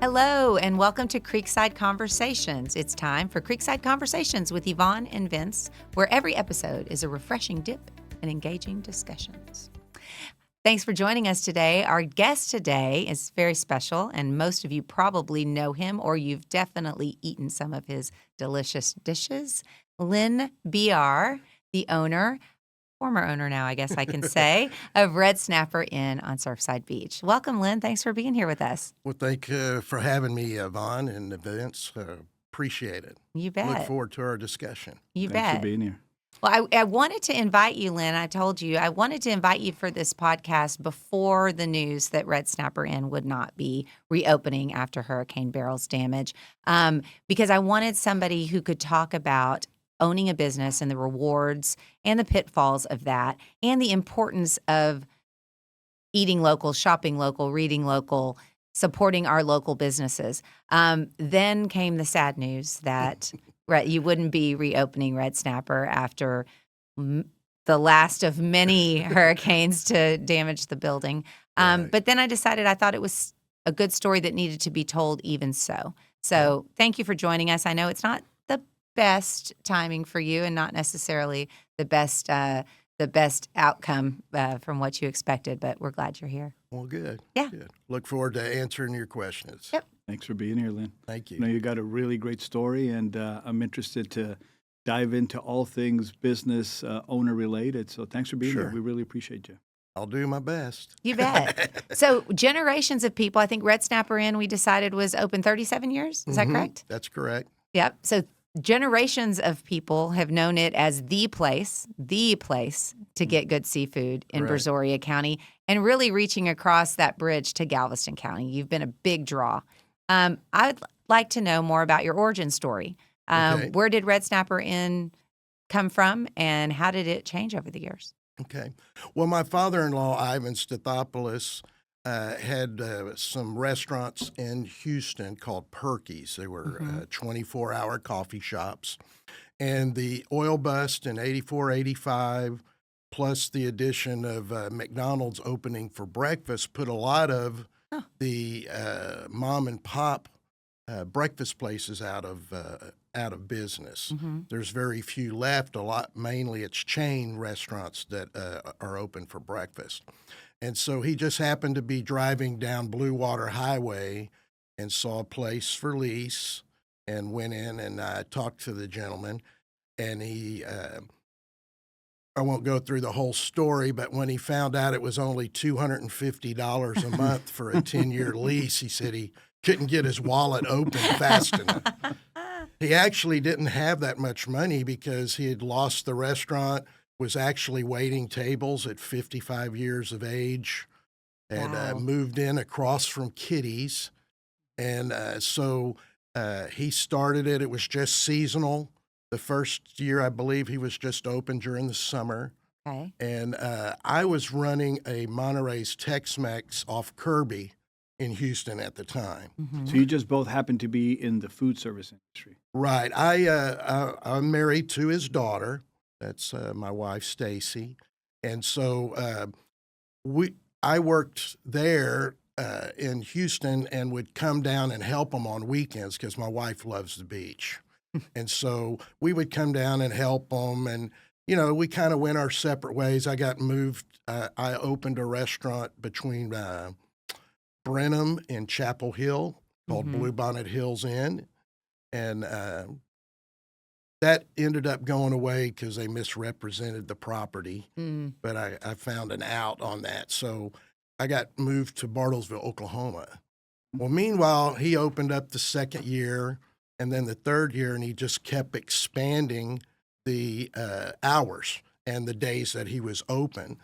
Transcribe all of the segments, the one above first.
Hello, and welcome to Creekside Conversations. It's time for Creekside Conversations with Yvonne and Vince, where every episode is a refreshing dip and engaging discussions. Thanks for joining us today. Our guest today is very special, and most of you probably know him or you've definitely eaten some of his delicious dishes. Lin Biar, the former owner now, I guess I can say, of Red Snapper Inn on Surfside Beach. Welcome, Lin. Thanks for being here with us. Well, thank you for having me, Yvonne and Vince. Appreciate it. You bet. Look forward to our discussion. You Thanks bet. for being here. Well, I wanted to invite you, Lin. I told you I wanted to invite you for this podcast before the news that Red Snapper Inn would not be reopening after Hurricane Beryl's damage, because I wanted somebody who could talk about owning a business and the rewards and the pitfalls of that, and the importance of eating local, shopping local, reading local, supporting our local businesses. Then came the sad news that you wouldn't be reopening Red Snapper after the last of many hurricanes to damage the building. Right. But then I decided I thought it was a good story that needed to be told even so. So thank you for joining us. I know it's not the best timing for you and not necessarily the best outcome from what you expected, but we're glad you're here. Well, good. Yeah. Good. Look forward to answering your questions. Yep. Thanks for being here, Lynn. Thank I you. know you got a really great story, and I'm interested to dive into all things business owner related. So thanks for being Sure. here. We really appreciate you. I'll do my best. You bet. So generations of people, I think Red Snapper Inn, we decided was open 37 years. Is that Mhm. correct? That's correct. Yep. So generations of people have known it as the place to get good seafood in Right. Brazoria County, and really reaching across that bridge to Galveston County. You've been a big draw. I'd like to know more about your origin story. Okay. Where did Red Snapper Inn come from, and how did it change over the years? Okay. Well, my father-in-law, Ivan Stathopoulos, had some restaurants in Houston called Perky's. They were 24-hour coffee shops. And the oil bust in 84, 85, plus the addition of McDonald's opening for breakfast, put a lot of the mom and pop breakfast places out of business. There's very few left. Mainly it's chain restaurants that are open for breakfast. And so he just happened to be driving down Blue Water Highway and saw a place for lease and went in and talked to the gentleman. And he, I won't go through the whole story, but when he found out it was only $250 a month for a 10-year lease, he said he couldn't get his wallet open fast enough. He actually didn't have that much money because he had lost the restaurant, was actually waiting tables at 55 years of age, and Wow. moved in across from Kitty's. And so he started it. It was just seasonal. The first year, I believe, he was just open during the summer. Okay. And I was running a Monterey's Tex-Mex off Kirby in Houston at the time. So you just both happen to be in the food service industry. Right. I'm married to his daughter. That's my wife, Stacy. And so I worked there in Houston and would come down and help him on weekends because my wife loves the beach. And so we would come down and help them. And, you know, we kind of went our separate ways. I got moved. I opened a restaurant between Brenham and Chapel Hill called Blue Bonnet Hills Inn. And that ended up going away because they misrepresented the property. But I found an out on that. So I got moved to Bartlesville, Oklahoma. Well, meanwhile, he opened up the second year and then the third year, and he just kept expanding the hours and the days that he was open.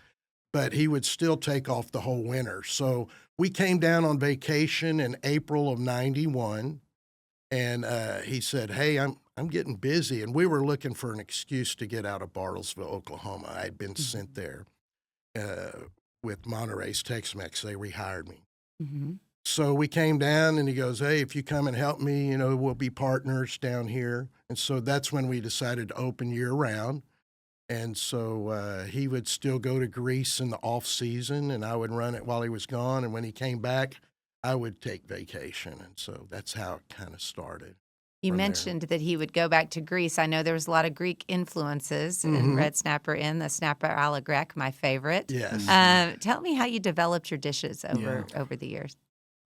But he would still take off the whole winter. So we came down on vacation in April of '91, and he said, "Hey, I'm getting busy," and we were looking for an excuse to get out of Bartlesville, Oklahoma. I had been sent there with Monterey's Tex-Mex. They rehired me. So we came down, and he goes, "Hey, if you come and help me, you know, we'll be partners down here." And so that's when we decided to open year-round. And so he would still go to Greece in the off season, and I would run it while he was gone. And when he came back, I would take vacation. And so that's how it kind of started. You from there. mentioned that he would go back to Greece. I know there was a lot of Greek influences in Red Snapper Inn, the snapper a la grecque, my favorite. Yes. Tell me how you developed your dishes over the years.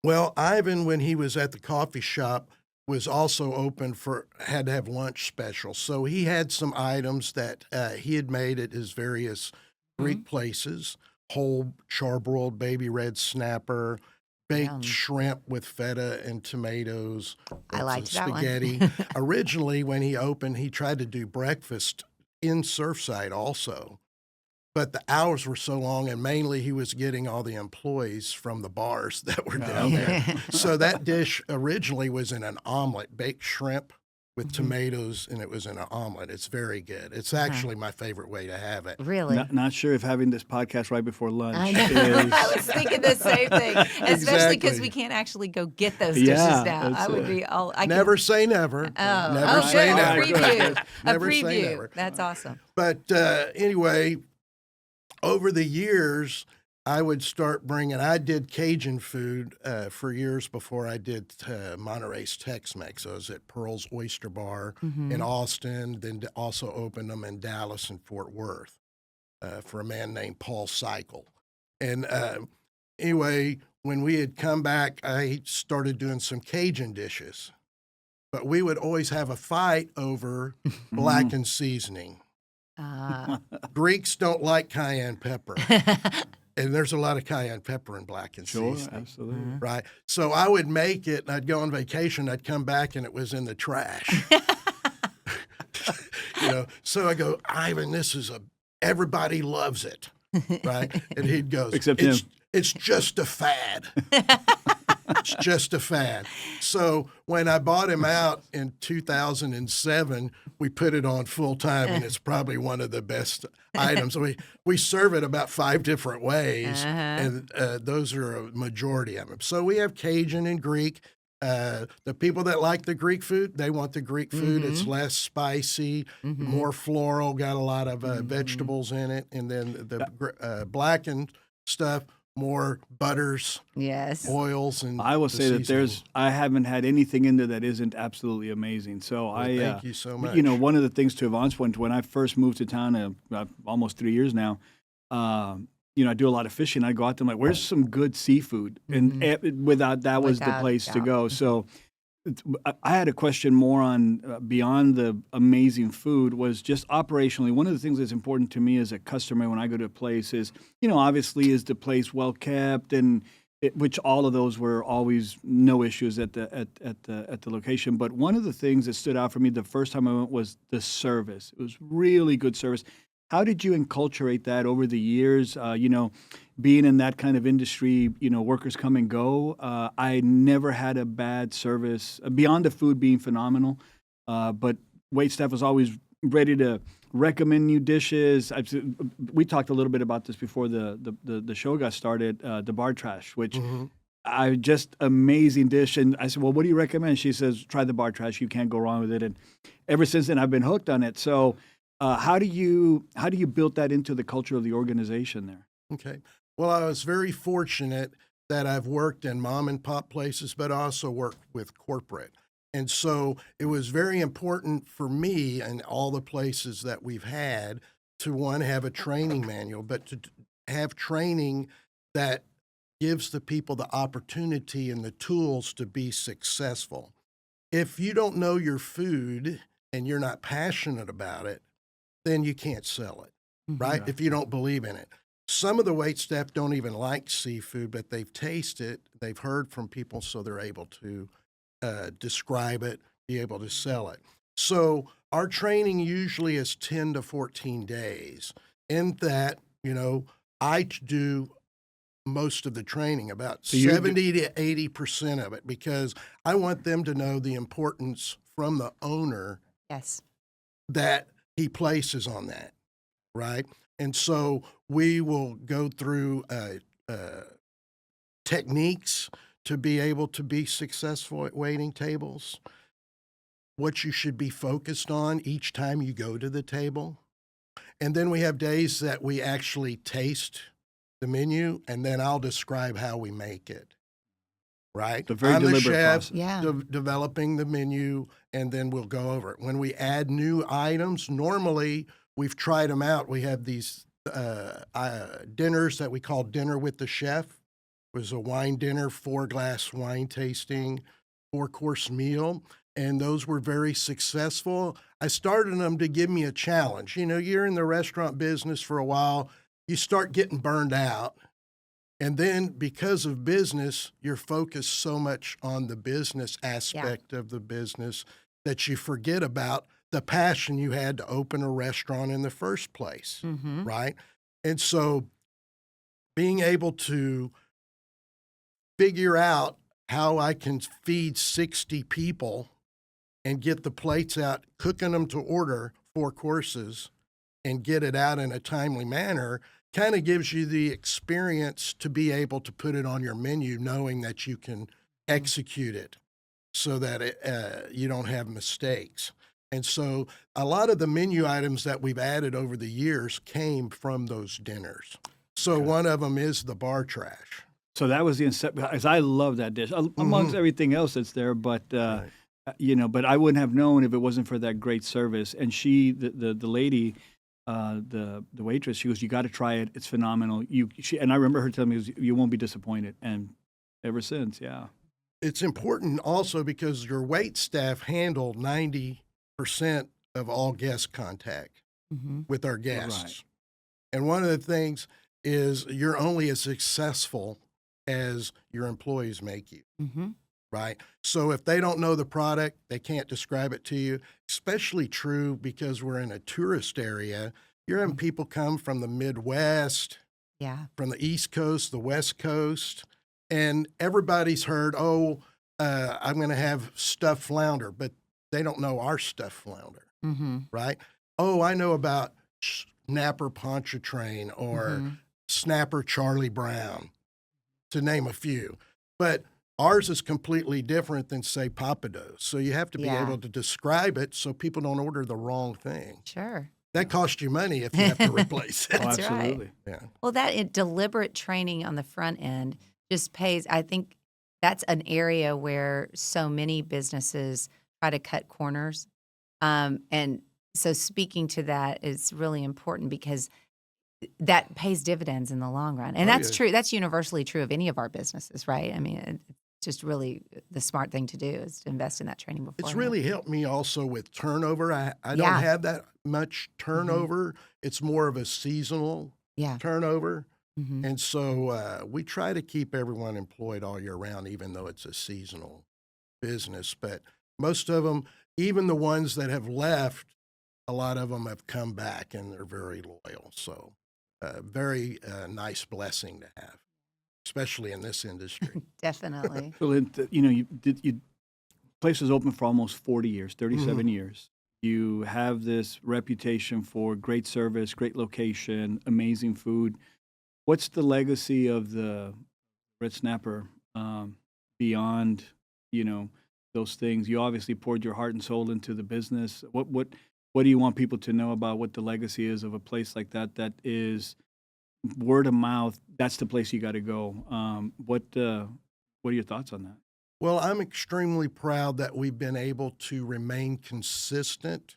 Well, Ivan, when he was at the coffee shop, was also open had to have lunch specials. So he had some items that he had made at his various Greek places: whole charbroiled baby red snapper, baked shrimp with feta and tomatoes. I liked that one. Spaghetti. Originally, when he opened, he tried to do breakfast in Surfside also. But the hours were so long, and mainly he was getting all the employees from the bars that were down there. So that dish originally was in an omelet, baked shrimp with tomatoes, and it was in an omelet. It's very good. It's actually my favorite way to have it. Really? Not sure if having this podcast right before lunch I know. is. I was thinking the same thing, especially because we can't actually go get those dishes now. I would be all. Never say never. Oh, Never say good. never. A preview. Never a say preview. never. That's awesome. But anyway, over the years, I would start bringing. I did Cajun food for years before I did Monterey's Tex-Mex. I was at Pearl's Oyster Bar in Austin, then also opened them in Dallas and Fort Worth for a man named Paul Cycle. And anyway, when we had come back, I started doing some Cajun dishes. But we would always have a fight over blackened seasoning. Greeks don't like cayenne pepper. And there's a lot of cayenne pepper in blackened seasoning. Sure, absolutely. Right. So I would make it, and I'd go on vacation, I'd come back, and it was in the trash. So I go, Ivan, everybody loves it. Right. And he'd go, Except him. It's just a fad. It's just a fad. So when I bought him out in 2007, we put it on full time, and it's probably one of the best items. We serve it about 5 different ways, and those are a majority of them. So we have Cajun and Greek. The people that like the Greek food, they want the Greek food. It's less spicy, more floral, got a lot of vegetables in it. And then the blackened stuff, more butters, oils, and I will say that I haven't had anything in there that isn't absolutely amazing. So thank you so much. One of the things to Yvonne's point, when I first moved to town, almost 3 years now, I do a lot of fishing. I go out there, I'm like, where's some good seafood? And that was the place to go. So I had a question more on beyond the amazing food was just operationally. One of the things that's important to me as a customer when I go to a place is, obviously is the place well kept, and which all of those were always no issues at the location. But one of the things that stood out for me the first time I went was the service. It was really good service. How did you enculturate that over the years? Being in that kind of industry, workers come and go. I never had a bad service beyond the food being phenomenal. But wait staff was always ready to recommend new dishes. We talked a little bit about this before the show got started. The bar trash, which just amazing dish. And I said, well, what do you recommend? She says, try the bar trash. You can't go wrong with it. And ever since then, I've been hooked on it. So. How do you build that into the culture of the organization there? Okay. Well, I was very fortunate that I've worked in mom and pop places, but also worked with corporate. And so it was very important for me and all the places that we've had to, one, have a training manual, but to have training that gives the people the opportunity and the tools to be successful. If you don't know your food and you're not passionate about it, then you can't sell it, right? Yeah. If you don't believe in it. Some of the wait staff don't even like seafood, but they've tasted, they've heard from people, so they're able to describe it, be able to sell it. So our training usually is 10 to 14 days. In that, I do most of the training, about 70 to 80% of it, because I want them to know the importance from the owner that he places on that, right? And so we will go through techniques to be able to be successful at waiting tables, what you should be focused on each time you go to the table. And then we have days that we actually taste the menu, and then I'll describe how we make it. right? It's a very I'm the deliberate chef process. developing the menu, and then we'll go over it. When we add new items, normally we've tried them out. We have these dinners that we call Dinner with the Chef. It was a wine dinner, 4-glass wine tasting, 4-course meal, and those were very successful. I started them to give me a challenge. You know, you're in the restaurant business for a while, you start getting burned out. And then because of business, you're focused so much on the business aspect of the business that you forget about the passion you had to open a restaurant in the first place, right? And so being able to figure out how I can feed 60 people and get the plates out, cooking them to order 4 courses and get it out in a timely manner kind of gives you the experience to be able to put it on your menu, knowing that you can execute it so that you don't have mistakes. And so a lot of the menu items that we've added over the years came from those dinners. So one of them is the bar trash. So that was the inception, because I love that dish, amongst everything else that's there, but you know, but I wouldn't have known if it wasn't for that great service. And she, the lady, the waitress, she goes, "You got to try it. It's phenomenal." And I remember her telling me, "You won't be disappointed." And ever since, It's important also because your wait staff handle 90% of all guest contact with our guests. Right. And one of the things is you're only as successful as your employees make you. Right? So if they don't know the product, they can't describe it to you, especially true because we're in a tourist area. You're having people come from the Midwest, from the East Coast, the West Coast, and everybody's heard, I'm going to have stuffed flounder, but they don't know our stuffed flounder, right? Oh, I know about snapper pontchartrain or snapper Charlie Brown, to name a few. But ours is completely different than, say, Papados. So you have to be able to describe it so people don't order the wrong thing. Sure. That costs you money if you have to replace it. That's absolutely. right. Yeah. Well, that deliberate training on the front end just pays. I think that's an area where so many businesses try to cut corners. And so speaking to that is really important because that pays dividends in the long run. And that's true. That's universally true of any of our businesses, right? I mean, it's just really the smart thing to do is to invest in that training before. It's really helped me also with turnover. I don't have that much turnover. It's more of a seasonal turnover. And so we try to keep everyone employed all year round, even though it's a seasonal business. But most of them, even the ones that have left, a lot of them have come back and they're very loyal. So very nice blessing to have, especially in this industry. Definitely. So, you know, you place was open for almost 40 years, 37 years. You have this reputation for great service, great location, amazing food. What's the legacy of the Red Snapper beyond, you know, those things? You obviously poured your heart and soul into the business. What do you want people to know about what the legacy is of a place like that? That is word of mouth. That's the place you got to go. What are your thoughts on that? Well, I'm extremely proud that we've been able to remain consistent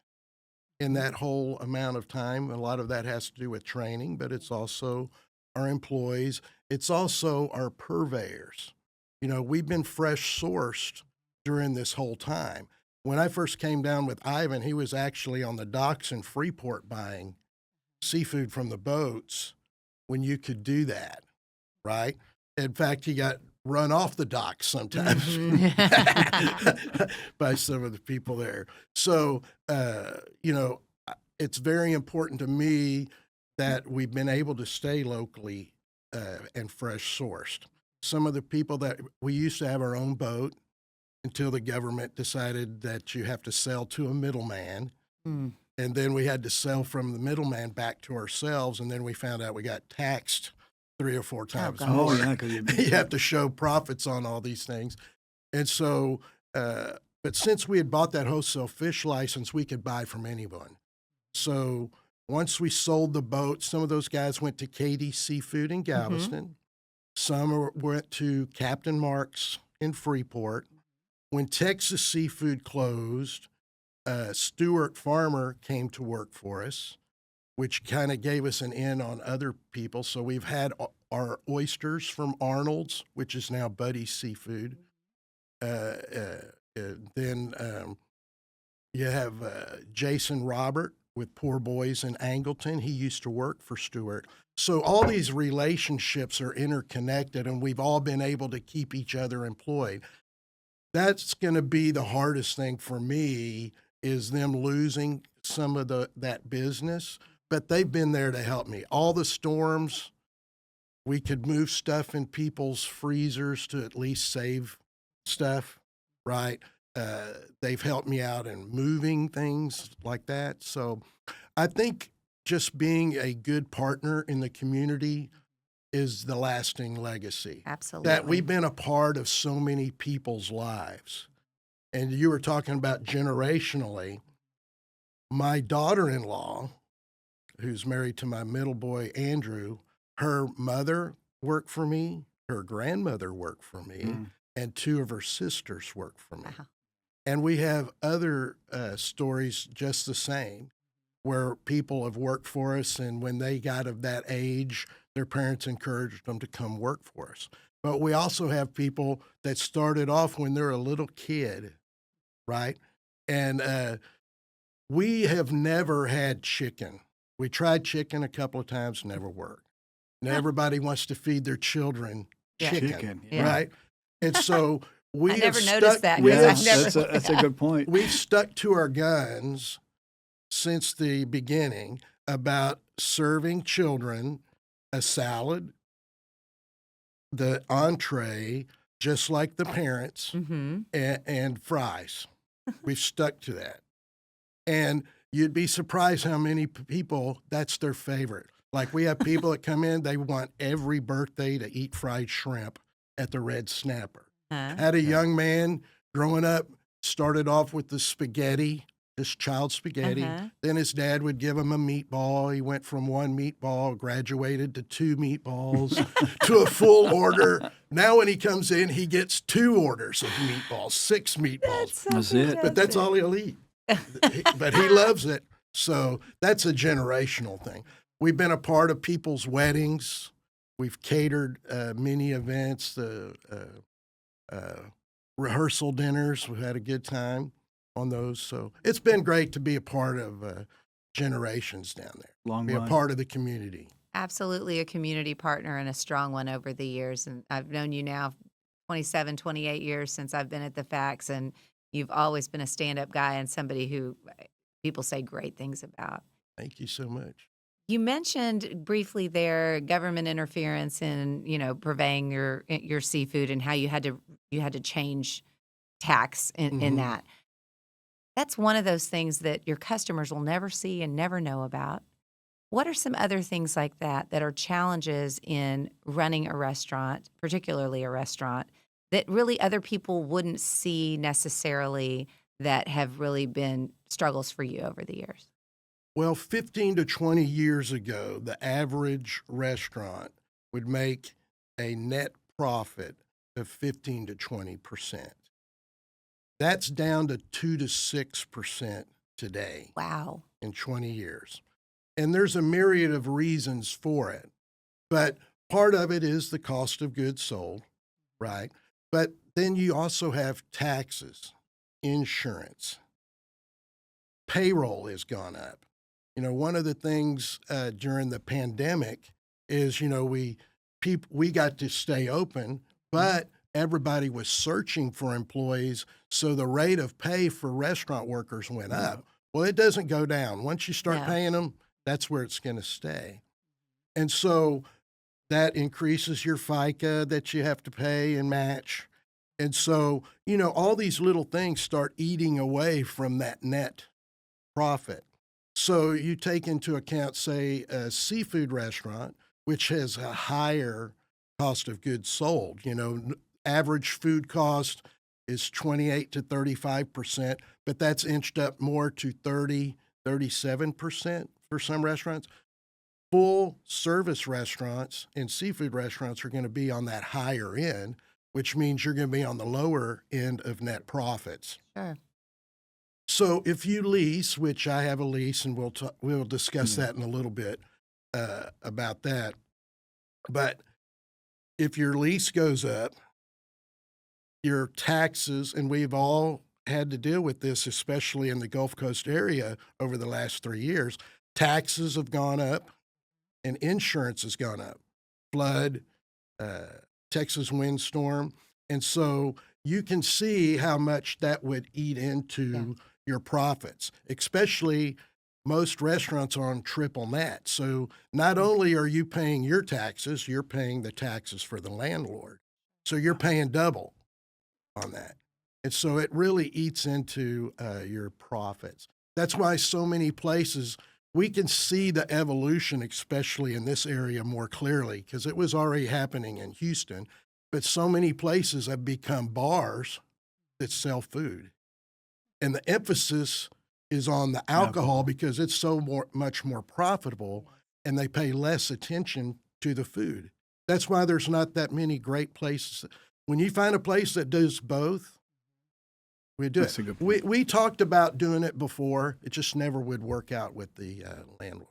in that whole amount of time. A lot of that has to do with training, but it's also our employees. It's also our purveyors. You know, we've been fresh sourced during this whole time. When I first came down with Ivan, he was actually on the docks in Freeport buying seafood from the boats when you could do that, right? In fact, he got run off the docks sometimes by some of the people there. So, you know, it's very important to me that we've been able to stay locally and fresh sourced. Some of the people that we used to have our own boat until the government decided that you have to sell to a middleman. And then we had to sell from the middleman back to ourselves. And then we found out we got taxed 3 or 4 times more. Because you have to show profits on all these things. And so, but since we had bought that wholesale fish license, we could buy from anyone. So once we sold the boat, some of those guys went to Katie's Seafood in Galveston. Some went to Captain Mark's in Freeport. When Texas Seafood closed, Stewart Farmer came to work for us, which kind of gave us an in on other people. So we've had our oysters from Arnold's, which is now Buddy's Seafood. Then you have Jason Robert with Poor Boys in Angleton. He used to work for Stewart. So all these relationships are interconnected, and we've all been able to keep each other employed. That's going to be the hardest thing for me, is them losing some of that business. But they've been there to help me. All the storms, we could move stuff in people's freezers to at least save stuff, right? They've helped me out in moving things like that. So I think just being a good partner in the community is the lasting legacy. Absolutely. That we've been a part of so many people's lives. And you were talking about generationally. My daughter-in-law, who's married to my middle boy, Andrew, her mother worked for me, her grandmother worked for me, and two of her sisters worked for me. Wow. And we have other stories just the same, where people have worked for us, and when they got of that age, their parents encouraged them to come work for us. But we also have people that started off when they're a little kid, right? And we have never had chicken. We tried chicken a couple of times, never worked. And everybody wants to feed their children chicken, right? And so we I never have noticed stuck, that. That's a good point. We've stuck to our guns since the beginning about serving children a salad, the entree, just like the parents, and fries. We've stuck to that. And you'd be surprised how many people, that's their favorite. Like, we have people that come in, they want every birthday to eat fried shrimp at the Red Snapper. Had a young man growing up, started off with the spaghetti, this child spaghetti. Then his dad would give him a meatball. He went from one meatball, graduated to 2 meatballs, to a full order. Now when he comes in, he gets 2 orders of meatballs, 6 meatballs. That's it. But that's all he'll eat. But he loves it. So that's a generational thing. We've been a part of people's weddings. We've catered many events, the rehearsal dinners. We've had a good time on those. So it's been great to be a part of generations down there. Be a part of the community. Absolutely a community partner, and a strong one over the years. And I've known you now 27, 28 years since I've been at the Facts, and you've always been a stand-up guy and somebody who people say great things about. Thank you so much. You mentioned briefly there government interference in, purveying your seafood, and how you had to change tax in that. That's one of those things that your customers will never see and never know about. What are some other things like that are challenges in running a restaurant, particularly a restaurant, that really other people wouldn't see necessarily, that have really been struggles for you over the years? Well, 15 to 20 years ago, the average restaurant would make a net profit of 15 to 20%. That's down to 2 to 6% today. Wow. In 20 years. And there's a myriad of reasons for it. But part of it is the cost of goods sold, right? But then you also have taxes, insurance, payroll has gone up. One of the things during the pandemic is, we got to stay open, but everybody was searching for employees, so the rate of pay for restaurant workers went up. Well, it doesn't go down. Once you start paying them, that's where it's going to stay. And so that increases your FICA that you have to pay and match. And so, all these little things start eating away from that net profit. So you take into account, say, a seafood restaurant, which has a higher cost of goods sold. Average food cost is 28 to 35%, but that's inched up more to 30, 37% for some restaurants. Full service restaurants and seafood restaurants are going to be on that higher end, which means you're going to be on the lower end of net profits. Sure. So if you lease, which I have a lease, and we'll discuss that in a little bit about that. But if your lease goes up, your taxes, and we've all had to deal with this, especially in the Gulf Coast area over the last 3 years, taxes have gone up and insurance has gone up. Flood, Texas windstorm. And so you can see how much that would eat into your profits, especially most restaurants are on triple net. So not only are you paying your taxes, you're paying the taxes for the landlord. So you're paying double on that. And so it really eats into your profits. That's why so many places, we can see the evolution, especially in this area more clearly, because it was already happening in Houston, but so many places have become bars that sell food. And the emphasis is on the alcohol because it's so much more profitable, and they pay less attention to the food. That's why there's not that many great places. When you find a place that does both, we do That's it. a good point. We talked about doing it before. It just never would work out with the landlord.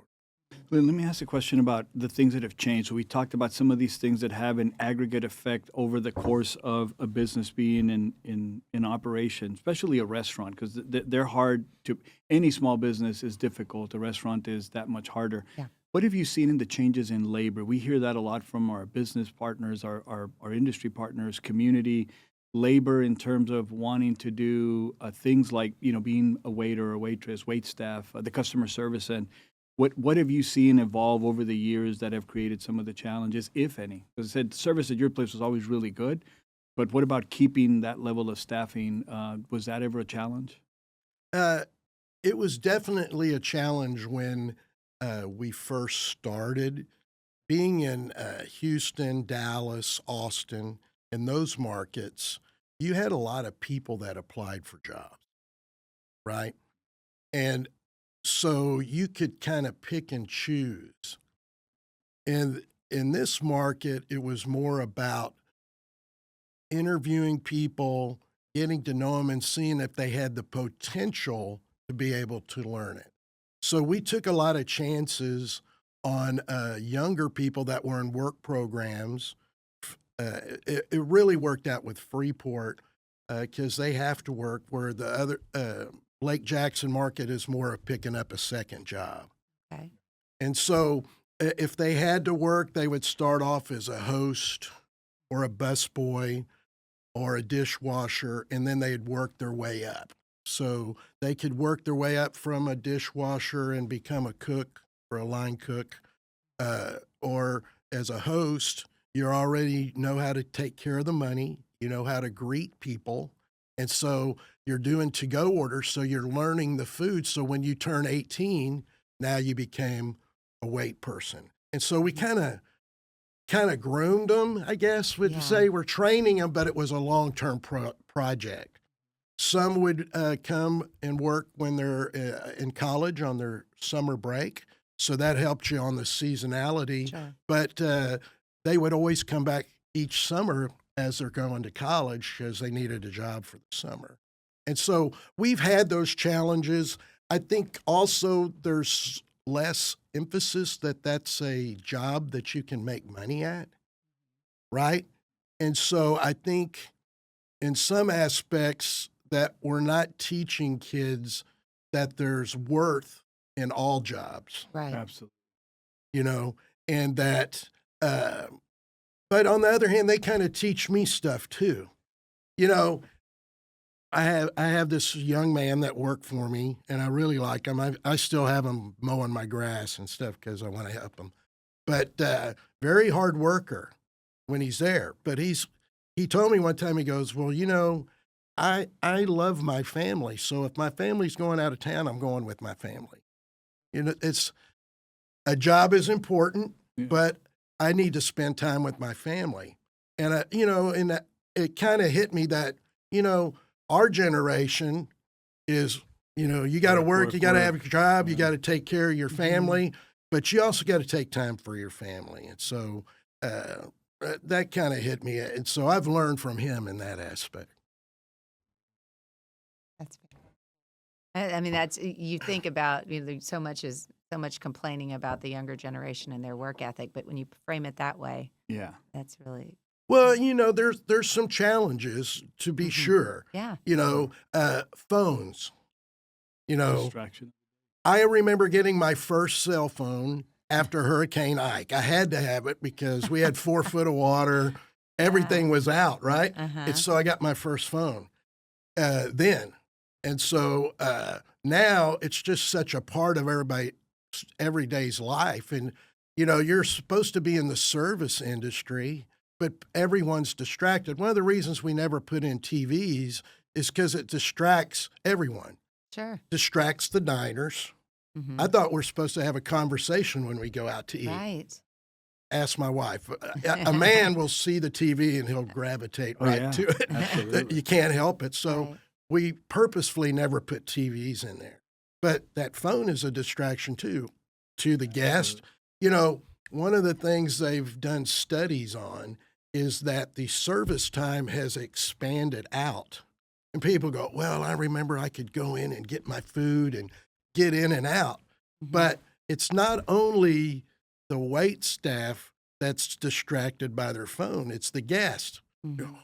Lin, let me ask a question about the things that have changed. So we talked about some of these things that have an aggregate effect over the course of a business being in operation, especially a restaurant, because they're hard to. Any small business is difficult. A restaurant is that much harder. Yeah. What have you seen in the changes in labor? We hear that a lot from our business partners, our industry partners, community. Labor in terms of wanting to do things like, being a waiter or a waitress, wait staff, the customer service end. What have you seen evolve over the years that have created some of the challenges, if any? Because I said service at your place was always really good, but what about keeping that level of staffing? Was that ever a challenge? It was definitely a challenge when we first started. Being in Houston, Dallas, Austin, in those markets, you had a lot of people that applied for jobs, right? And so you could kind of pick and choose. And in this market, it was more about interviewing people, getting to know them, and seeing if they had the potential to be able to learn it. So we took a lot of chances on younger people that were in work programs. It really worked out with Freeport because they have to work, where the other Lake Jackson market is more of picking up a second job. Okay. And so if they had to work, they would start off as a host or a busboy or a dishwasher, and then they'd work their way up. So they could work their way up from a dishwasher and become a cook or a line cook, or as a host, you already know how to take care of the money, you know how to greet people, and so you're doing to-go orders, so you're learning the food. So when you turn 18, now you became a wait person. And so we kind of groomed them, I guess, would say. We're training them, but it was a long-term project. Some would come and work when they're in college on their summer break, so that helped you on the seasonality. Sure. But they would always come back each summer as they're going to college because they needed a job for the summer. And so we've had those challenges. I think also there's less emphasis that that's a job that you can make money at, right? And so I think in some aspects that we're not teaching kids that there's worth in all jobs. Right. Absolutely. And that, but on the other hand, they kind of teach me stuff too. I have this young man that worked for me, and I really like him. I still have him mowing my grass and stuff because I want to help him. But very hard worker when he's there. But he told me one time, he goes, well, I love my family. So if my family's going out of town, I'm going with my family. It's a job is important, but I need to spend time with my family. And and it kind of hit me that our generation is, you got to work, you got to have a job, you got to take care of your family, but you also got to take time for your family. And so that kind of hit me. And so I've learned from him in that aspect. That's I mean, that's you think about so much complaining about the younger generation and their work ethic, but when you frame it that way, that's really well. There's some challenges to be sure. Yeah. Phones. Distraction. I remember getting my first cell phone after Hurricane Ike. I had to have it because we had 4 foot of water. Everything was out, right? And so I got my first phone then. And so now it's just such a part of everyday's life. And, you're supposed to be in the service industry, but everyone's distracted. One of the reasons we never put in TVs is because it distracts everyone. Sure. Distracts the diners. I thought we're supposed to have a conversation when we go out to eat. Right. Ask my wife. A man will see the TV and he'll gravitate to it. Absolutely. You can't help it. So we purposefully never put TVs in there. But that phone is a distraction too, to the guest. One of the things they've done studies on is that the service time has expanded out. And people go, well, I remember I could go in and get my food and get in and out. But it's not only the wait staff that's distracted by their phone, it's the guest.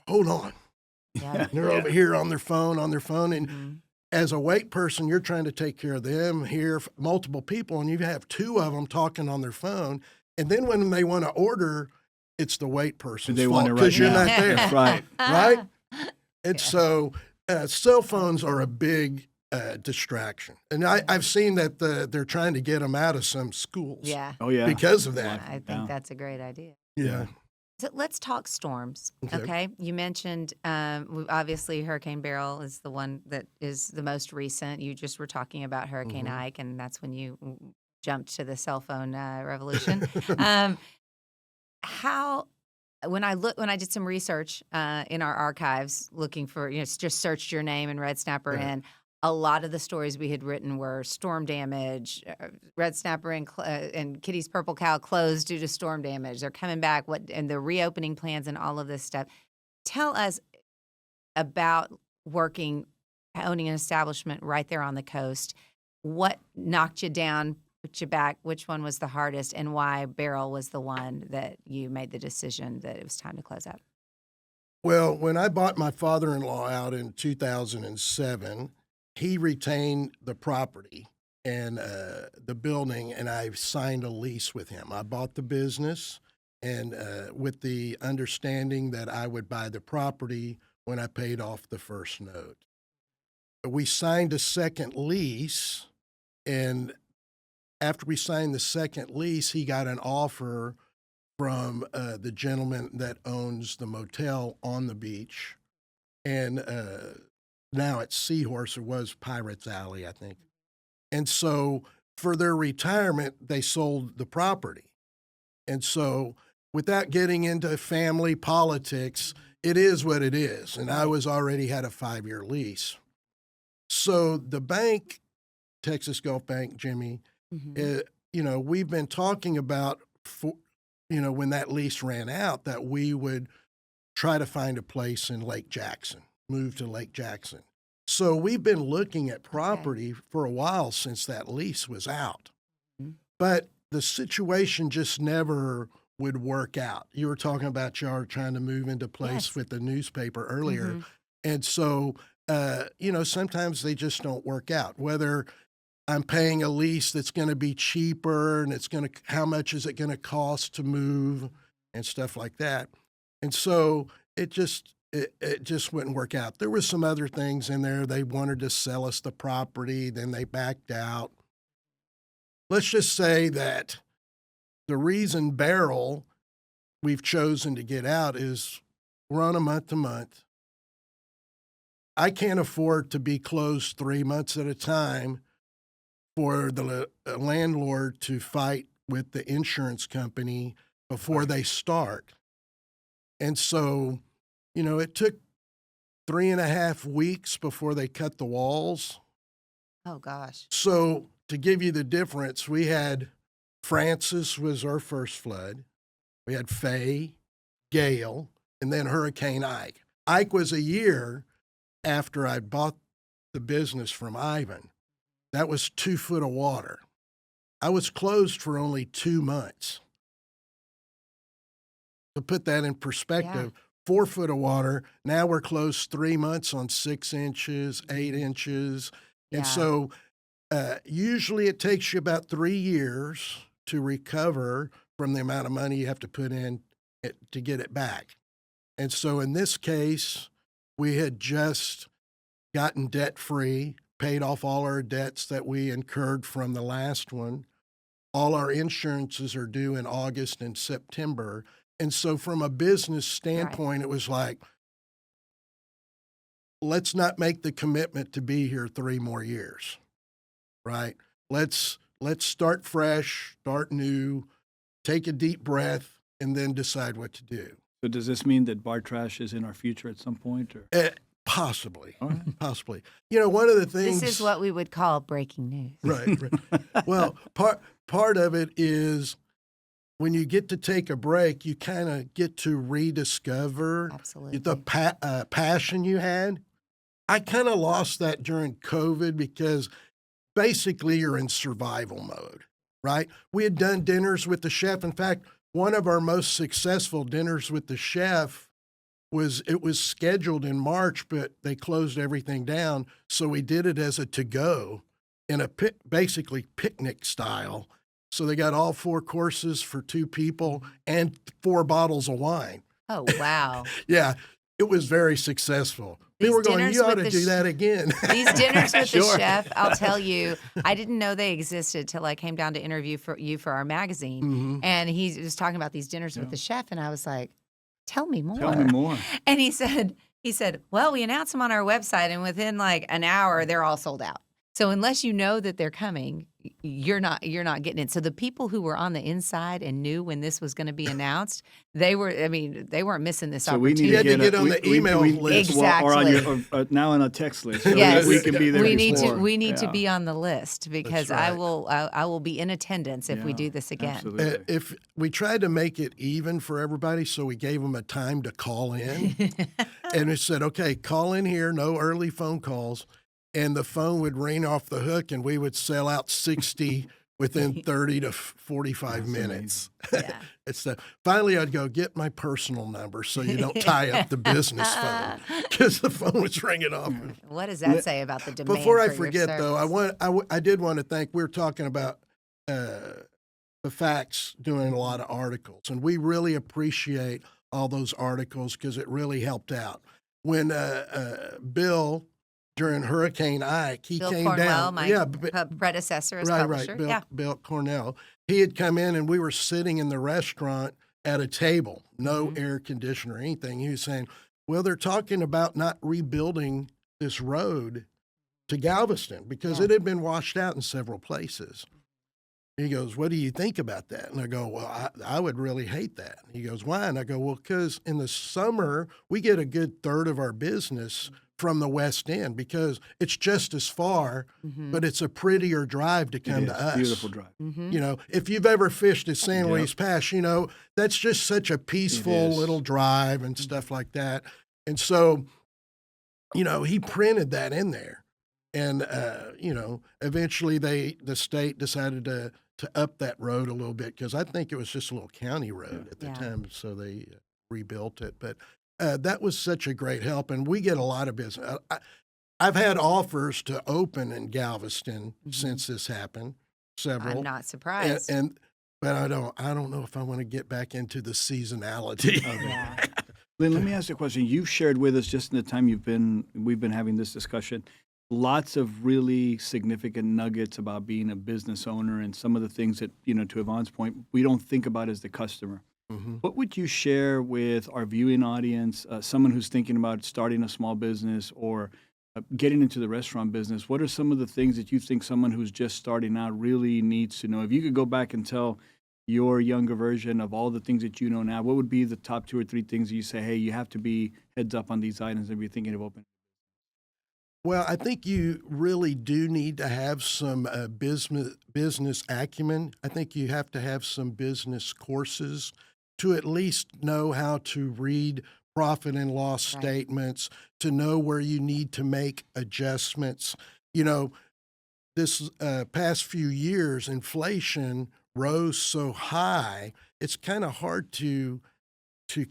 Hold on. Yeah. They're over here on their phone. And as a wait person, you're trying to take care of them here, multiple people, and you have 2 of them talking on their phone. And then when they want to order, it's the wait person's fault because you're not there. Right. Right? And so cell phones are a big distraction. And I've seen that they're trying to get them out of some schools. Yeah. Oh, yeah. Because of that. I think that's a great idea. Yeah. So let's talk storms. Okay. Okay. You mentioned obviously Hurricane Beryl is the one that is the most recent. You just were talking about Hurricane Ike, and that's when you jumped to the cell phone revolution. When I did some research in our archives looking for, just searched your name and Red Snapper in, a lot of the stories we had written were storm damage, Red Snapper and Kitty's Purple Cow closed due to storm damage. They're coming back, and the reopening plans and all of this stuff. Tell us about owning an establishment right there on the coast. What knocked you down, put you back? Which one was the hardest, and why Beryl was the one that you made the decision that it was time to close up? Well, when I bought my father-in-law out in 2007, he retained the property and the building, and I signed a lease with him. I bought the business, and with the understanding that I would buy the property when I paid off the first note. We signed a second lease, and after we signed the second lease, he got an offer from the gentleman that owns the motel on the beach, and now it's Seahorse, or was Pirates Alley, I think. And so for their retirement, they sold the property. And so without getting into family politics, it is what it is. And I already had a 5-year lease. So the bank, Texas Gulf Bank, Jimmy, we've been talking about, when that lease ran out, that we would try to find a place in Lake Jackson. Moved to Lake Jackson. So we've been looking at property for a while since that lease was out. But the situation just never would work out. You were talking about y'all trying to move into place with the newspaper earlier. And so, sometimes they just don't work out. Whether I'm paying a lease that's going to be cheaper and how much is it going to cost to move and stuff like that. And so it just wouldn't work out. There were some other things in there. They wanted to sell us the property, then they backed out. Let's just say that the reason Beryl we've chosen to get out is we're on a month-to-month. I can't afford to be closed 3 months at a time for the landlord to fight with the insurance company before they start. And so, it took 3.5 weeks before they cut the walls. Oh, gosh. So to give you the difference, we had Francis was our first flood. We had Faye, Gale, and then Hurricane Ike. Ike was a year after I bought the business from Ivan. That was 2 foot of water. I was closed for only 2 months. To put that in perspective, 4 foot of water. Now we're closed 3 months on 6 inches, 8 inches. And so usually it takes you about 3 years to recover from the amount of money you have to put in to get it back. And so in this case, we had just gotten debt-free, paid off all our debts that we incurred from the last one. All our insurances are due in August and September. And so from a business standpoint, It was like, let's not make the commitment to be here 3 more years, right? Let's start fresh, start new, take a deep breath, and then decide what to do. So does this mean that bar trash is in our future at some point? Or? Possibly. Right. Possibly. One of the things... This is what we would call breaking news. Right. Well, part of it is when you get to take a break, you kind of get to rediscover the passion you had. I kind of lost that during COVID because basically you're in survival mode, right? We had done dinners with the chef. In fact, one of our most successful dinners with the chef was scheduled in March, but they closed everything down. So we did it as a to-go in basically picnic style. So they got all 4 courses for 2 people and 4 bottles of wine. Oh, wow. Yeah, it was very successful. We were going, you ought to do that again. These dinners with the chef, I'll tell you, I didn't know they existed till I came down to interview for our magazine. Mm-hmm. And he was talking about these dinners with the chef, and I was like, tell me more. Tell me more. And he said, well, we announced them on our website, and within like an hour, they're all sold out. So unless you know that they're coming, you're not getting it. So the people who were on the inside and knew when this was going to be announced, they weren't missing this opportunity. You had to get on the email list. Exactly. Or now on a text list. So yes. we can be there We need to be on the list because right. I will be in attendance if we do this again. If we tried to make it even for everybody, so we gave them a time to call in. And it said, okay, call in here, no early phone calls. And the phone would ring off the hook, and we would sell out 60 within 30 to 45 minutes. Yeah. Finally, I'd go, get my personal number so you don't tie up the business phone, because the phone was ringing off. What does that say about the demand? Before I forget, though, I did want to thank, we were talking about the Facts doing a lot of articles, and we really appreciate all those articles because it really helped out. When Bill... during Hurricane Ike, he Bill came Cornwell, down. My predecessor as publisher. Right. Bill Cornell. He had come in, and we were sitting in the restaurant at a table, no air conditioner or anything. He was saying, well, they're talking about not rebuilding this road to Galveston because it had been washed out in several places. He goes, what do you think about that? And I go, well, I would really hate that. And he goes, why? And I go, well, because in the summer, we get a good third of our business from the West End because it's just as far, but it's a prettier drive to come to us. Beautiful drive. Mm-hmm. If you've ever fished at San Luis Pass, that's just such a peaceful little drive and stuff like that. And so, he printed that in there. And, eventually the state decided to up that road a little bit because I think it was just a little county road at the time, so they rebuilt it. But that was such a great help, and we get a lot of business. I've had offers to open in Galveston since this happened, several. I'm not surprised. But I don't know if I want to get back into the seasonality. Lin, let me ask you a question. You've shared with us just in the time we've been having this discussion, lots of really significant nuggets about being a business owner and some of the things that, to Yvonne's point, we don't think about as the customer. Mm-hmm. What would you share with our viewing audience, someone who's thinking about starting a small business or getting into the restaurant business? What are some of the things that you think someone who's just starting out really needs to know? If you could go back and tell your younger version of all the things that you know now, what would be the top 2 or 3 things that you say, hey, you have to be heads up on these items if you're thinking of opening? Well, I think you really do need to have some business acumen. I think you have to have some business courses to at least know how to read profit and loss statements, to know where you need to make adjustments. You know, this past few years, inflation rose so high, it's kind of hard to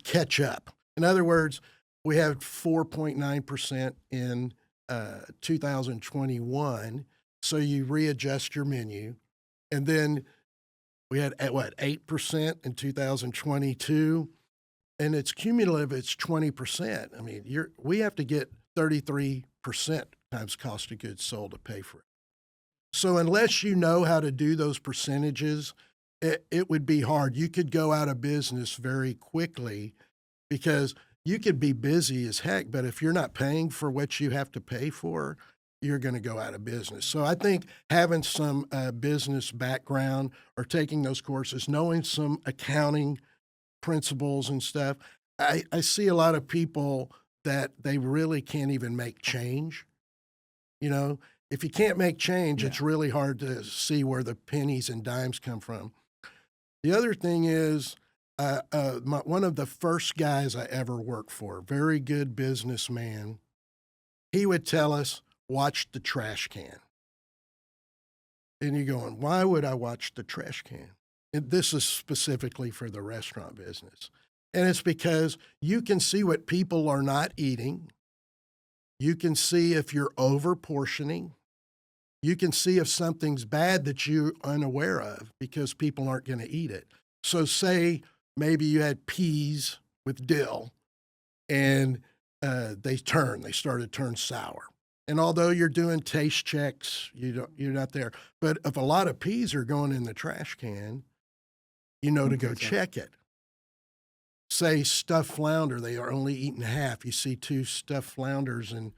catch up. In other words, we had 4.9% in 2021, so you readjust your menu, and then we had 8% in 2022, and it's cumulative. It's 20%. I mean, we have to get 33% times cost of goods sold to pay for it. So unless you know how to do those percentages, it would be hard. You could go out of business very quickly because you could be busy as heck, but if you're not paying for what you have to pay for, you're going to go out of business. So I think having some business background or taking those courses, knowing some accounting principles and stuff, I see a lot of people that they really can't even make change. You know, if you can't make change, it's really hard to see where the pennies and dimes come from. The other thing is, one of the first guys I ever worked for, very good businessman, he would tell us, watch the trash can. And you're going, why would I watch the trash can? And this is specifically for the restaurant business. And it's because you can see what people are not eating. You can see if you're over portioning. You can see if something's bad that you're unaware of because people aren't going to eat it. So say maybe you had peas with dill and they started to turn sour. And although you're doing taste checks, you're not there. But if a lot of peas are going in the trash can, you know to go check it. Say stuffed flounder, they are only eating half. You see 2 stuffed flounders and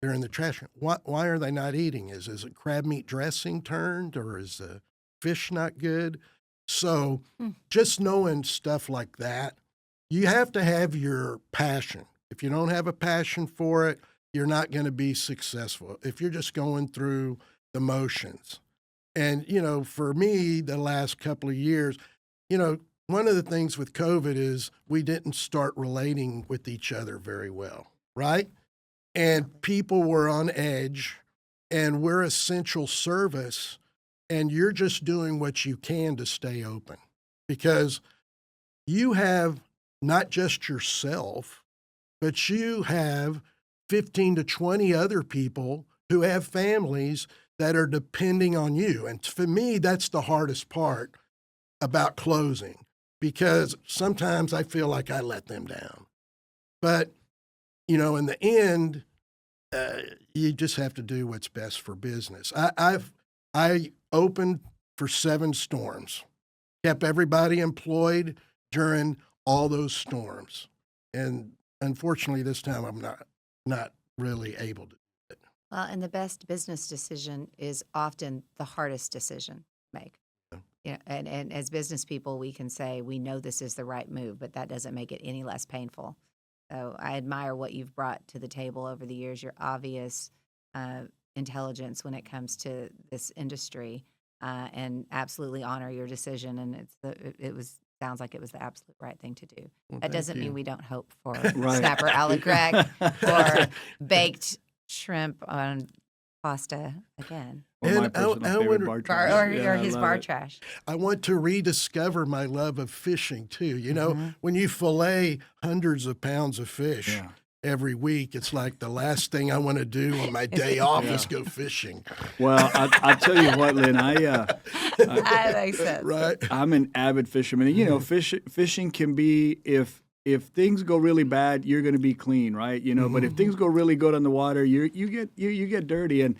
they're in the trash can. Why are they not eating? Is it crab meat dressing turned, or is the fish not good? So just knowing stuff like that, you have to have your passion. If you don't have a passion for it, you're not going to be successful. If you're just going through the motions. And, you know, for me, the last couple of years, you know, one of the things with COVID is we didn't start relating with each other very well, right? And people were on edge, and we're essential service, and you're just doing what you can to stay open because you have not just yourself, but you have 15 to 20 other people who have families that are depending on you. And for me, that's the hardest part about closing because sometimes I feel like I let them down. But, you know, in the end, you just have to do what's best for business. I opened for 7 storms, kept everybody employed during all those storms. And unfortunately, this time I'm not really able to do it. Well, and the best business decision is often the hardest decision to make. Yeah, and as business people, we can say we know this is the right move, but that doesn't make it any less painful. So I admire what you've brought to the table over the years, your obvious intelligence when it comes to this industry, and absolutely honor your decision. And sounds like it was the absolute right thing to do. Well, that doesn't you. mean we don't hope for snapper a la grecque or baked shrimp on pasta again. Or my personal favorite bar trash. Or his bar trash. I want to rediscover my love of fishing too. You know, when you fillet hundreds of pounds of fish every week, it's like the last thing I want to do on my day off is go fishing. Well, I'll tell you what, Lynn, That makes sense. Right. I'm an avid fisherman. And, you know, fishing can be, if things go really bad, you're going to be clean, right? You know, but if things go really good on the water, you get dirty. And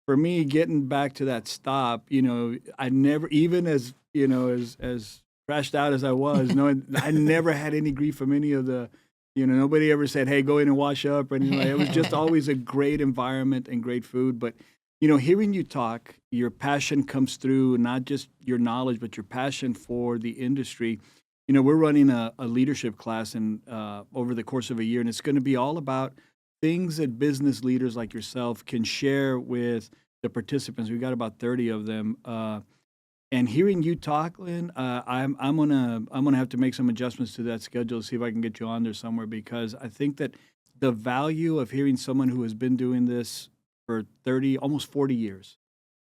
for me, getting back to that stop, you know, I never, even as, you know, as trashed out as I was, I never had any grief from any of the, you know, nobody ever said, hey, go in and wash up. And it was just always a great environment and great food. But, you know, hearing you talk, your passion comes through, not just your knowledge, but your passion for the industry. You know, we're running a leadership class over the course of a year, and it's going to be all about things that business leaders like yourself can share with the participants. We've got about 30 of them And hearing you talk, Lynn, I'm gonna have to make some adjustments to that schedule to see if I can get you on there somewhere, because I think that the value of hearing someone who has been doing this for 30, almost 40 years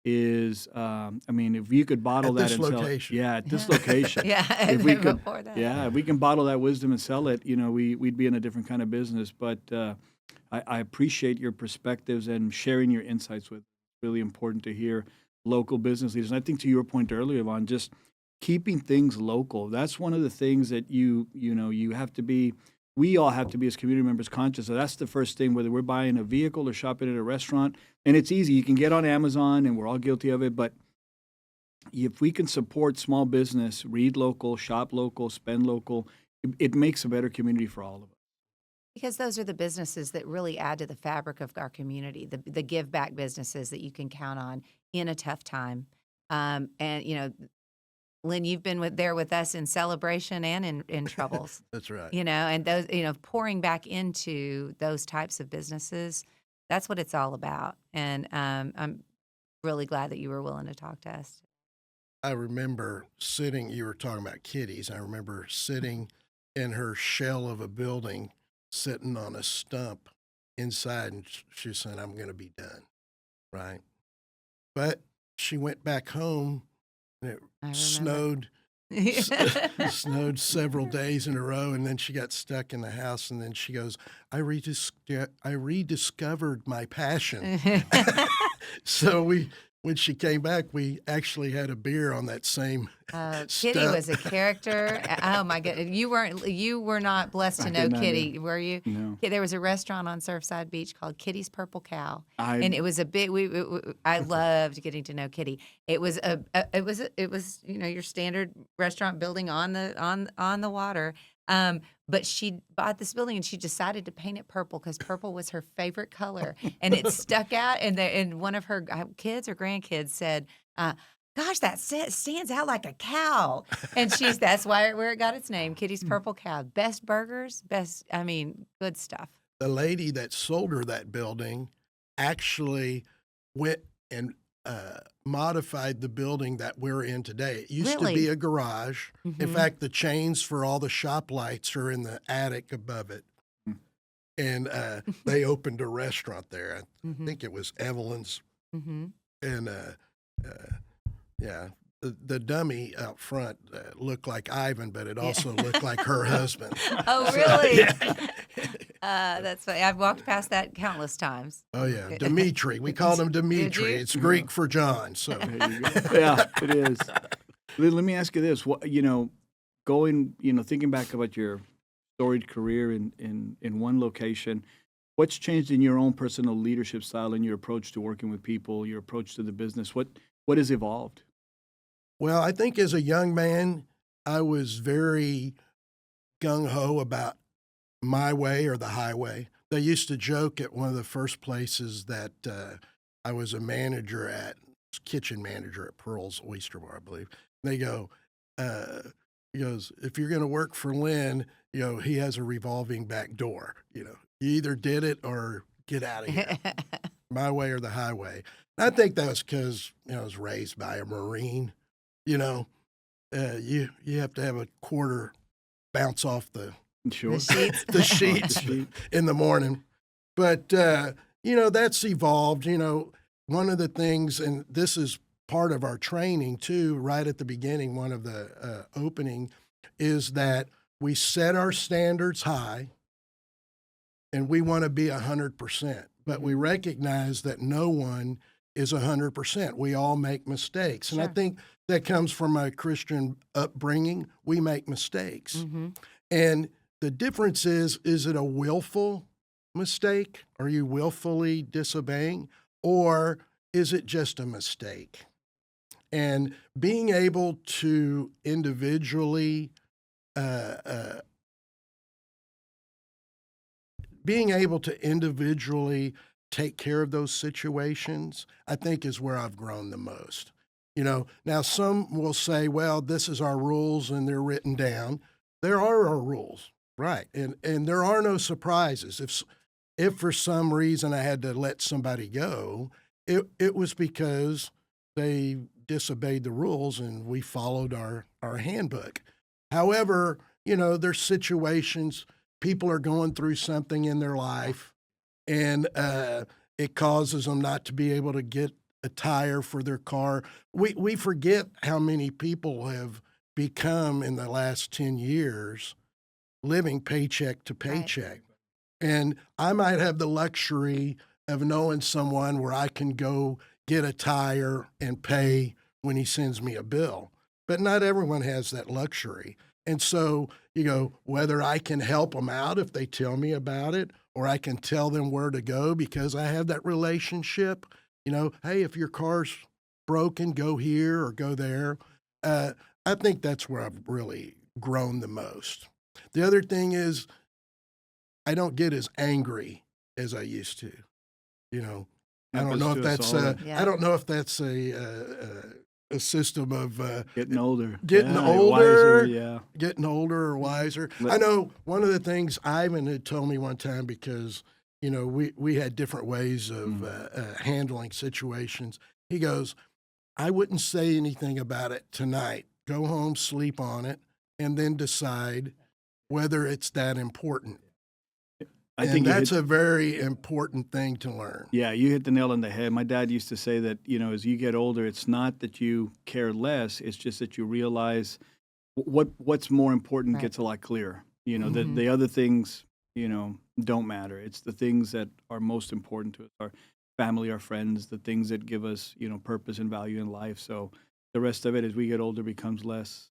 is, I mean, if you could bottle At that this and sell it, location. yeah, at this location, Yeah, if we could, before that. yeah, if we can bottle that wisdom and sell it, we'd be in a different kind of business. But I appreciate your perspectives and sharing your insights with. Really important to hear local business leaders. And I think to your point earlier, Yvonne, just keeping things local. That's one of the things that you have to be. We all have to be as community members conscious. So that's the first thing, whether we're buying a vehicle or shopping at a restaurant. And it's easy. You can get on Amazon, and we're all guilty of it. But if we can support small business, read local, shop local, spend local, it makes a better community for all of us. Because those are the businesses that really add to the fabric of our community, the give back businesses that you can count on in a tough time. And, Lynn, you've been there with us in celebration and in troubles. That's right. And those, pouring back into those types of businesses, that's what it's all about. And I'm really glad that you were willing to talk to us. I remember you were talking about kitties. I remember sitting in her shell of a building, sitting on a stump inside, and she said, "I'm going to be done," right? But she went back home, and it snowed several days in a row, and then she got stuck in the house, and then she goes, I rediscovered my passion. So when she came back, we actually had a beer on that same Kitty was a character. Oh my goodness. You were not blessed to know Kitty, were you? No. There was a restaurant on Surfside Beach called Kitty's Purple Cow. And it was a big, I loved getting to know Kitty. It was your standard restaurant building on the water. But she bought this building and she decided to paint it purple because purple was her favorite color, and it stuck out. And one of her kids or grandkids said, "Gosh, that stands out like a cow." And that's where it got its name, Kitty's Purple Cow. Best burgers, good stuff. The lady that sold her that building actually went and modified the building that we're in today. It used to be a garage. Mm-hmm. In fact, the chains for all the shop lights are in the attic above it. And they opened a restaurant there. I think it was Evelyn's. Mm-hmm. And the dummy out front looked like Ivan, but it also looked like her husband. Oh, really? That's funny. I've walked past that countless times. Oh, yeah. Dimitri. We called him Dimitri. It's Greek for John. So yeah, it is. Let me ask you this. Thinking back about your storied career in one location, what's changed in your own personal leadership style and your approach to working with people, your approach to the business? What has evolved? Well, I think as a young man, I was very gung-ho about my way or the highway. They used to joke at one of the first places that I was a manager at, kitchen manager at Pearl's Oyster Bar, I believe. They go, he goes, "If you're going to work for Lynn, he has a revolving back door. You either did it or get out of here. My way or the highway." And I think that was because I was raised by a Marine. You have to have a quarter bounce off the sheets, the sheets in the morning. But, that's evolved. One of the things, and this is part of our training too, right at the beginning, one of the opening, is that we set our standards high and we want to be 100%. But we recognize that no one is 100%. We all make mistakes. Sure. And I think that comes from my Christian upbringing. We make mistakes. Mm-hmm. And the difference is it a willful mistake? Are you willfully disobeying? Or is it just a mistake? And being able to individually take care of those situations, I think is where I've grown the most. Now some will say, well, this is our rules and they're written down. There are our rules, right? And there are no surprises. If for some reason I had to let somebody go, it was because they disobeyed the rules and we followed our handbook. However, there's situations, people are going through something in their life, and it causes them not to be able to get a tire for their car. We forget how many people have become in the last 10 years living paycheck to paycheck. Right. And I might have the luxury of knowing someone where I can go get a tire and pay when he sends me a bill. But not everyone has that luxury. And so, whether I can help them out if they tell me about it, or I can tell them where to go because I have that relationship, hey, if your car's broken, go here or go there. I think that's where I've really grown the most. The other thing is I don't get as angry as I used to. I don't know if that's I don't know if that's a system of getting older, getting older or wiser. I know one of the things Ivan had told me one time, because we had different ways of handling situations. He goes, I wouldn't say anything about it tonight. Go home, sleep on it, and then decide whether it's that important. I think that's a very important thing to learn. Yeah, you hit the nail on the head. My dad used to say that, as you get older, it's not that you care less, it's just that you realize what's more important gets a lot clearer. The other things, don't matter. It's the things that are most important to us, our family, our friends, the things that give us, purpose and value in life. So the rest of it, as we get older, becomes less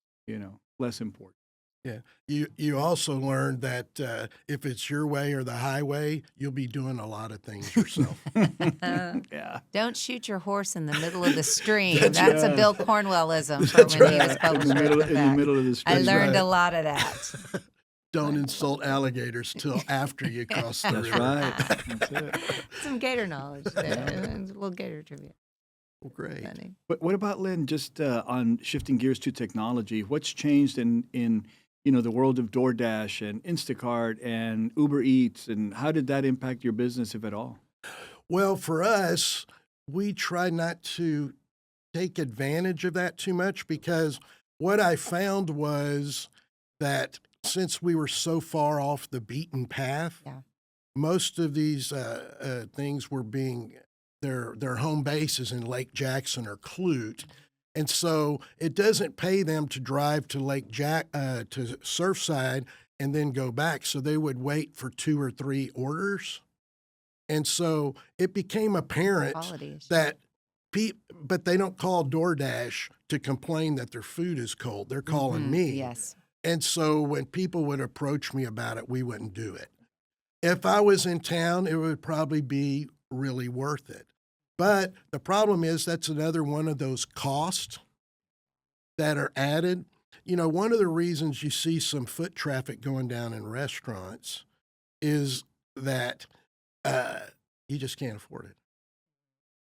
important. Yeah. You also learned that if it's your way or the highway, you'll be doing a lot of things yourself. Yeah. Don't shoot your horse in the middle of the stream. That's a Bill Cornwellism from when he was published. In the middle of the stream. I learned a lot of that. Don't insult alligators till after you cross the river. Right. That's it. Some gator knowledge there. A little gator trivia. Well, great. Funny. But what about, Lynn, just on shifting gears to technology? What's changed in the world of DoorDash and Instacart and Uber Eats, and how did that impact your business, if at all? Well, for us, we try not to take advantage of that too much, because what I found was that since we were so far off the beaten path, most of these things were being, their home base is in Lake Jackson or Clute. And so it doesn't pay them to drive to to Surfside and then go back. So they would wait for 2 or 3 orders. And so it became apparent that but they don't call DoorDash to complain that their food is cold. They're calling me. Yes. And so when people would approach me about it, we wouldn't do it. If I was in town, it would probably be really worth it. But the problem is that's another one of those costs that are added. One of the reasons you see some foot traffic going down in restaurants is that you just can't afford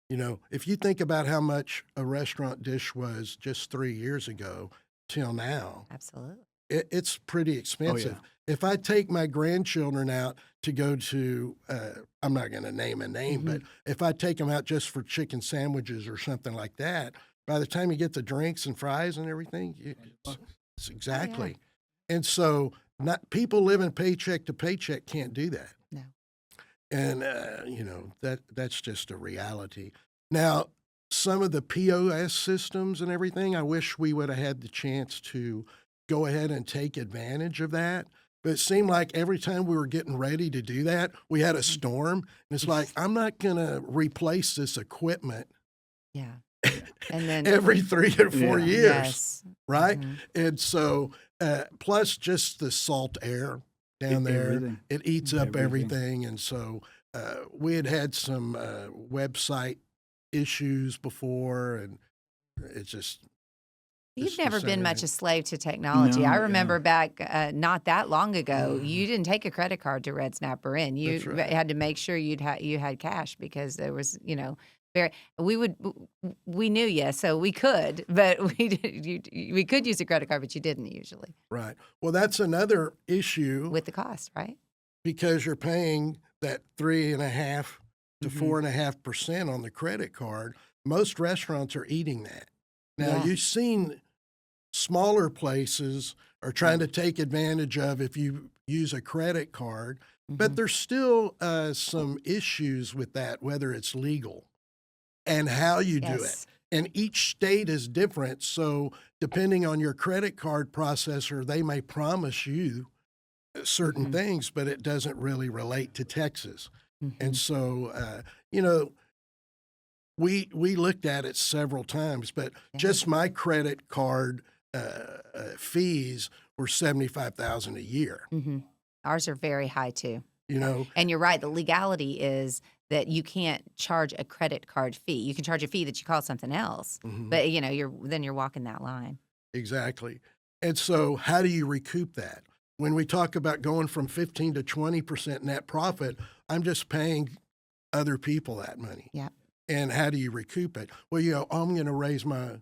it. If you think about how much a restaurant dish was just 3 years ago till now. Absolutely. It's pretty expensive. Oh, yeah. If I take my grandchildren out to go to, I'm not going to name a name, but if I take them out just for chicken sandwiches or something like that, by the time you get the drinks and fries and everything, it's exactly. Oh, yeah. And so people living paycheck to paycheck can't do that. No. And, that's just a reality. Now, some of the POS systems and everything, I wish we would have had the chance to go ahead and take advantage of that. But it seemed like every time we were getting ready to do that, we had a storm. And it's like, I'm not going to replace this equipment and then every 3 or 4 years, right? Mm-hmm. And so, plus just the salt air down there, it eats up everything. And so we had some website issues before, and it's just... You've never been much a slave to technology. No, I remember back not that long ago, you didn't take a credit card to Red Snapper Inn. You had to make sure you had cash, because there was, we knew you, so we could, but we could use a credit card, but you didn't usually. Right. Well, that's another issue with the cost, right? Because you're paying that 3.5% to 4.5% on the credit card. Most restaurants are eating that. Now, you've seen smaller places are trying to take advantage of if you use a credit card, but there's still some issues with that, whether it's legal and how you do it. And each state is different. So depending on your credit card processor, they may promise you certain things, but it doesn't really relate to Texas. And so, you know, we looked at it several times, but just my credit card fees were $75,000 a year. Ours are very high too. You know, and you're right. The legality is that you can't charge a credit card fee. You can charge a fee that you call something else, but you know, you're walking that line. Exactly. And so, how do you recoup that? When we talk about going from 15 to 20% net profit, I'm just paying other people that money. Yeah. And how do you recoup it? Well, you go, I'm going to raise my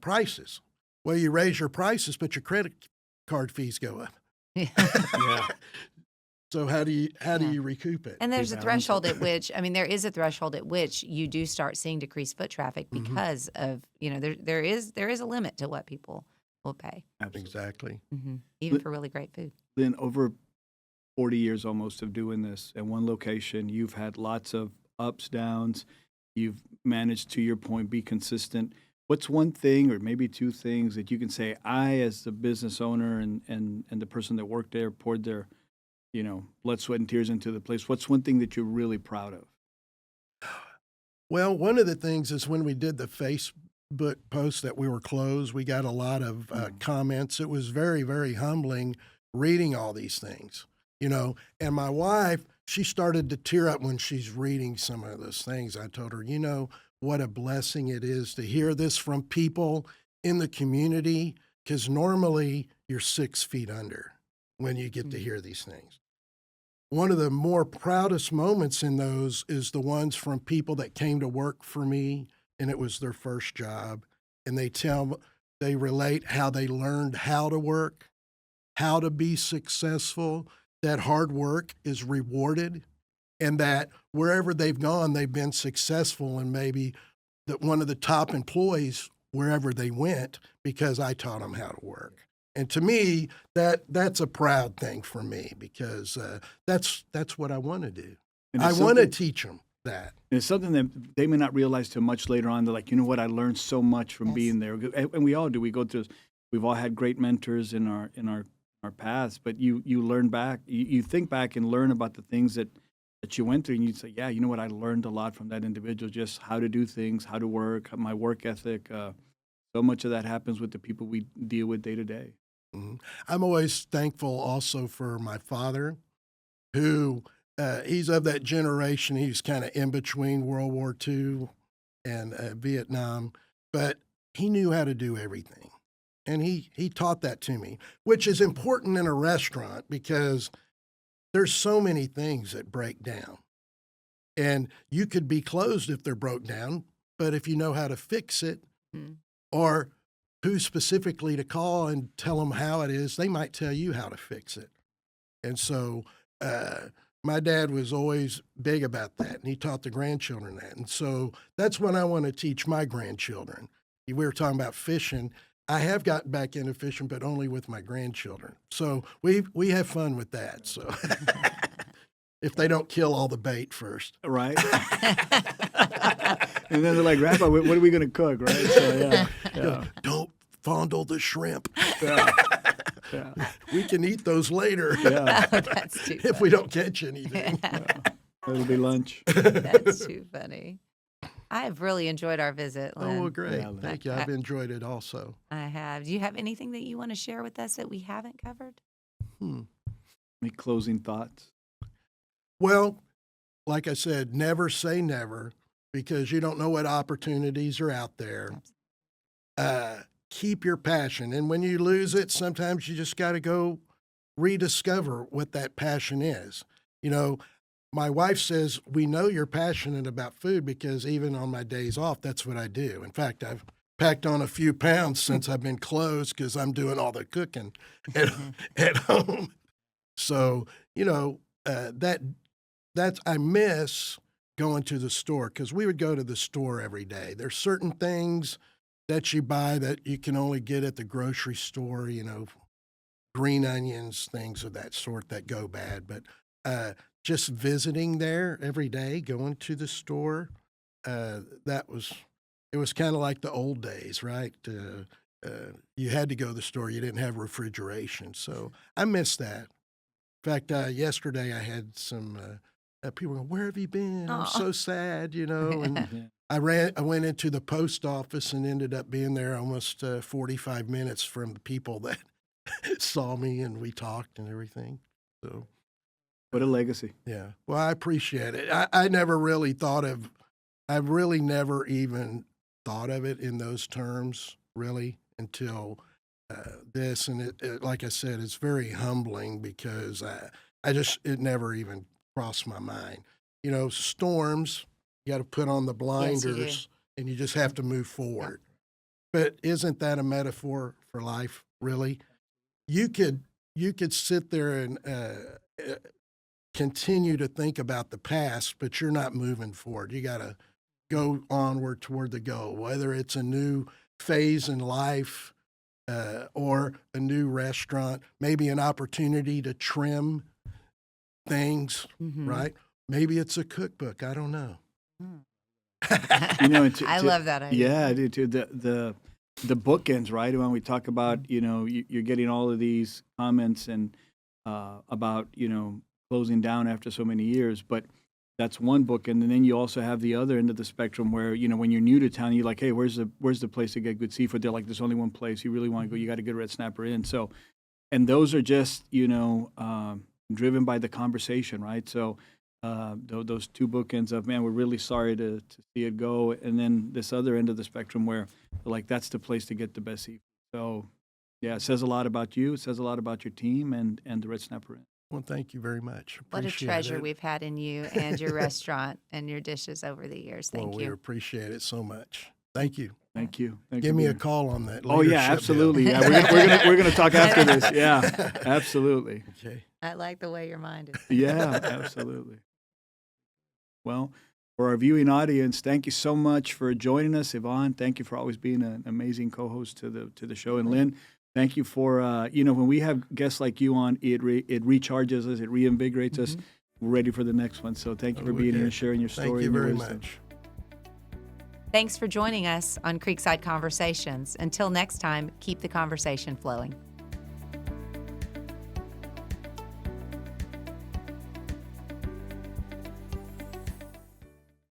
prices. Well, you raise your prices, but your credit card fees go up. Yeah. So how do you recoup it? And there's a threshold at which, I mean, there is a threshold at which you do start seeing decreased foot traffic because of, you know, there is a limit to what people will pay. Exactly. Even for really great food. Lynn, over 40 years almost of doing this at one location, you've had lots of ups, downs. You've managed, to your point, be consistent. What's one thing or maybe two things that you can say, I, as the business owner and the person that worked there, poured their, you know, blood, sweat, and tears into the place, what's one thing that you're really proud of? Well, one of the things is when we did the Facebook post that we were closed, we got a lot of comments. It was very, very humbling reading all these things, you know. And my wife, she started to tear up when she's reading some of those things. I told her, you know, what a blessing it is to hear this from people in the community, because normally you're 6 feet under when you get to hear these things. One of the more proudest moments in those is the ones from people that came to work for me, and it was their first job, and they relate how they learned how to work, how to be successful, that hard work is rewarded, and that wherever they've gone, they've been successful, and maybe that one of the top employees wherever they went because I taught them how to work. And to me, that's a proud thing for me because that's what I want to do. I want to teach them that. And it's something that they may not realize till much later on. They're like, you know what, I learned so much from being there. And we all do. We go through. We've all had great mentors in our paths, but you learn back. You think back and learn about the things that you went through, and you'd say, yeah, you know what, I learned a lot from that individual, just how to do things, how to work, my work ethic. So much of that happens with the people we deal with day to day. I'm always thankful also for my father, who he's of that generation. He's kind of in between World War II and Vietnam, but he knew how to do everything. And he taught that to me, which is important in a restaurant because there's so many things that break down. And you could be closed if they're broke down, but if you know how to fix it or who specifically to call and tell them how it is, they might tell you how to fix it. And so my dad was always big about that, and he taught the grandchildren that. And so that's what I want to teach my grandchildren. We were talking about fishing. I have gotten back into fishing, but only with my grandchildren. So we have fun with that. So if they don't kill all the bait first. Right. And then they're like, Grandpa, what are we going to cook, right? So, yeah. Don't fondle the shrimp. Yeah. We can eat those later That's too if we don't catch anything. It'll be lunch. That's too funny. I've really enjoyed our visit, Lynn. Oh, well, great. Yeah, Thank you. I've enjoyed it also. I have. Do you have anything that you want to share with us that we haven't covered? Any closing thoughts? Well, like I said, never say never because you don't know what opportunities are out there. Keep your passion. And when you lose it, sometimes you just got to go rediscover what that passion is. You know, my wife says, we know you're passionate about food because even on my days off, that's what I do. In fact, I've packed on a few pounds since I've been closed because I'm doing all the cooking at home. So, you know, I miss going to the store because we would go to the store every day. There's certain things that you buy that you can only get at the grocery store, green onions, things of that sort that go bad. But just visiting there every day, going to the store, it was kind of like the old days, right? You had to go to the store. You didn't have refrigeration. So I miss that. In fact, yesterday I had some people go, "Where have you been? I'm so sad," and I went into the post office and ended up being there almost 45 minutes from the people that saw me, and we talked and everything. So, what a legacy. Yeah. Well, I appreciate it. I never really I've really never even thought of it in those terms, really, until this. And it, like I said, it's very humbling because it never even crossed my mind. Storms, you got to put on the blinders and you just have to move forward. Yeah. But isn't that a metaphor for life, really? You could sit there and continue to think about the past, but you're not moving forward. You got to go onward toward the goal, whether it's a new phase in life or a new restaurant, maybe an opportunity to trim things, right? Maybe it's a cookbook. I don't know. I love that idea. Yeah, I do too. The bookends, right? When we talk about, you're getting all of these comments and about, closing down after so many years, but that's one bookend. And then you also have the other end of the spectrum where, when you're new to town, you're like, hey, where's the place to get good seafood? They're like, there's only one place. You really want to go, you got to get Red Snapper Inn. So, and those are just, driven by the conversation, right? So those two bookends of, man, we're really sorry to see it go. And then this other end of the spectrum where, like, that's the place to get the best seafood. So, yeah, it says a lot about you. It says a lot about your team and the Red Snapper Inn. Well, thank you very much. What a treasure we've had in you and your restaurant and your dishes over the years. Thank you. We appreciate it so much. Thank you. Thank you. Give me a call on that. Oh yeah, absolutely. Yeah, we're gonna talk after this. Yeah, absolutely. Okay. I like the way your mind is. Yeah, absolutely. Well, for our viewing audience, thank you so much for joining us, Yvonne. Thank you for always being an amazing co-host to the show, and Lynn. Thank you for when we have guests like you on, it recharges us, it reinvigorates us. We're ready for the next one. So thank you for being here and sharing your story. Thank you and your very wisdom. much. Thanks for joining us on Creekside Conversations. Until next time, keep the conversation flowing.